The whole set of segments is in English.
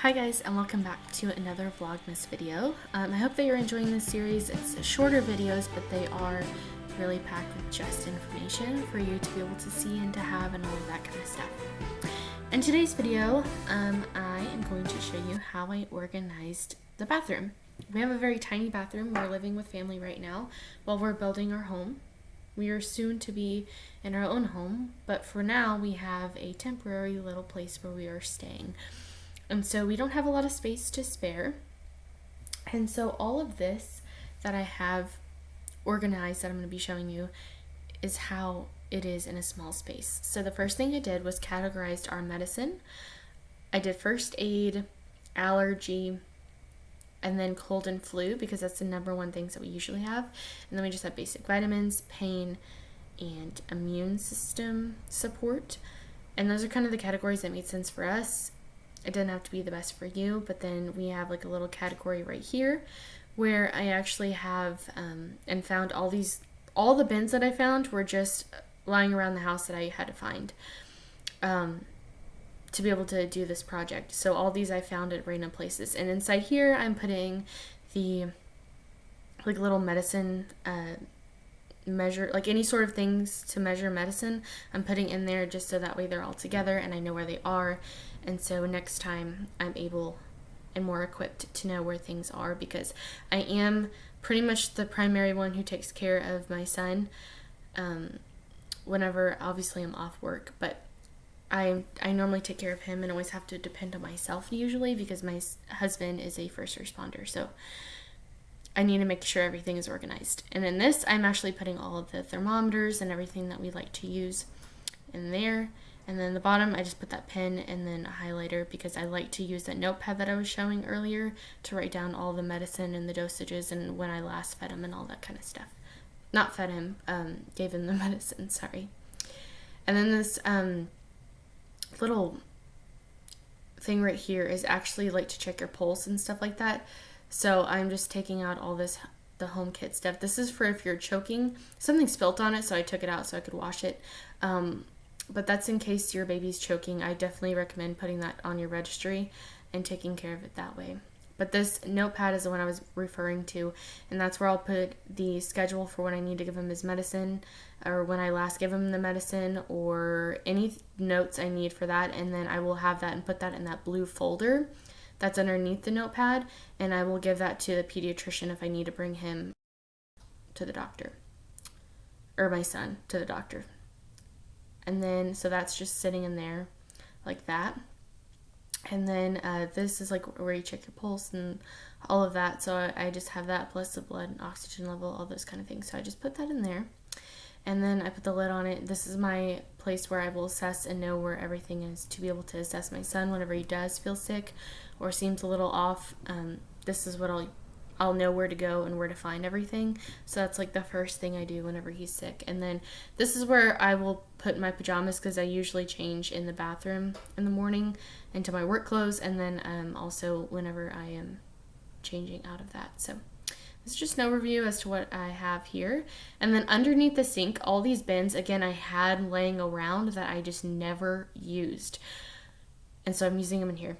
Hi guys, and welcome back to another Vlogmas video. I hope that you're enjoying this series. It's shorter videos, but they are really packed with just information for you to be able to see and to have and all of that kind of stuff. In today's video, I am going to show you how I organized the bathroom. We have a very tiny bathroom. We're living with family right now while we're building our home. We are soon to be in our own home, but for now we have a temporary little place where we are staying. And so we don't have a lot of space to spare. And so all of this that I have organized that I'm going to be showing you is how it is in a small space. So the first thing I did was categorized our medicine. I did first aid, allergy, and then cold and flu because that's the number one things that we usually have. And then we just have basic vitamins, pain, and immune system support. And those are kind of the categories that made sense for us. It didn't have to be the best for you, but then we have like a little category right here where I actually have and found all the bins that I found were just lying around the house that I had to find to be able to do this project. So all these I found at random places, and inside here I'm putting the like little medicine measure, like any sort of things to measure medicine, I'm putting in there just so that way they're all together and I know where they are. And so next time I'm able and more equipped to know where things are, because I am pretty much the primary one who takes care of my son whenever obviously I'm off work, but I normally take care of him and always have to depend on myself usually because my husband is a first responder. So I need to make sure everything is organized. And in this, I'm actually putting all of the thermometers and everything that we like to use in there. And then the bottom, I just put that pen and then a highlighter because I like to use that notepad that I was showing earlier to write down all the medicine and the dosages and when I last fed him and all that kind of stuff. Not fed him, gave him the medicine, sorry. And then this little thing right here is actually like to check your pulse and stuff like that. So I'm just taking out all this, the home kit stuff. This is for if you're choking. Something spilt on it, so I took it out so I could wash it. But that's in case your baby's choking. I definitely recommend putting that on your registry and taking care of it that way. But this notepad is the one I was referring to, and that's where I'll put the schedule for when I need to give him his medicine, or when I last give him the medicine, or any notes I need for that, and then I will have that and put that in that blue folder that's underneath the notepad, and I will give that to the pediatrician if I need to bring him to the doctor, or my son to the doctor. And then, so that's just sitting in there like that. And then this is like where you check your pulse and all of that. So I just have that plus the blood and oxygen level, all those kind of things. So I just put that in there. And then I put the lid on it. This is my place where I will assess and know where everything is to be able to assess my son whenever he does feel sick or seems a little off. This is what I'll know where to go and where to find everything. So that's like the first thing I do whenever he's sick. And then this is where I will put my pajamas because I usually change in the bathroom in the morning into my work clothes, and then also whenever I am changing out of that. So it's just an overview as to what I have here. And then underneath the sink, all these bins, again, I had laying around that I just never used. And so I'm using them in here.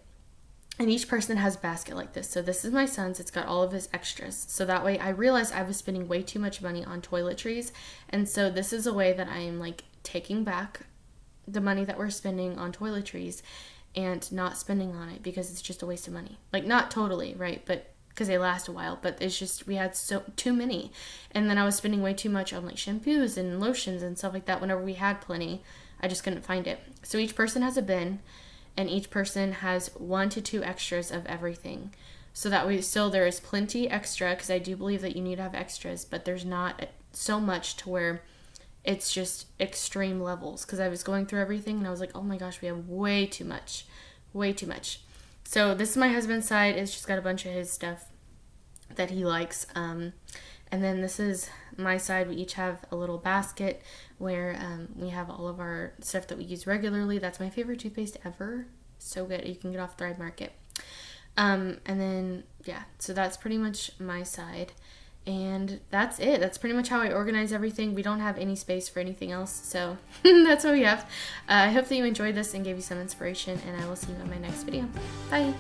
And each person has a basket like this. So this is my son's. It's got all of his extras. So that way I realized I was spending way too much money on toiletries. And so this is a way that I am like taking back the money that we're spending on toiletries and not spending on it because it's just a waste of money. Like not totally, right? But because they last a while, but it's just we had too many. And then I was spending way too much on like shampoos and lotions and stuff like that whenever we had plenty. I just couldn't find it. So each person has a bin. And each person has 1 to 2 extras of everything. So that way, so there is plenty extra, because I do believe that you need to have extras, but there's not so much to where it's just extreme levels. Because I was going through everything and I was like, oh my gosh, we have way too much. Way too much. So this is my husband's side. It's just got a bunch of his stuff that he likes. And then this is my side. We each have a little basket where we have all of our stuff that we use regularly. That's my favorite toothpaste ever. So good. You can get off Thrive Market. And then, yeah, so that's pretty much my side. And that's it. That's pretty much how I organize everything. We don't have any space for anything else, so that's what we have. I hope that you enjoyed this and gave you some inspiration, and I will see you in my next video. Bye!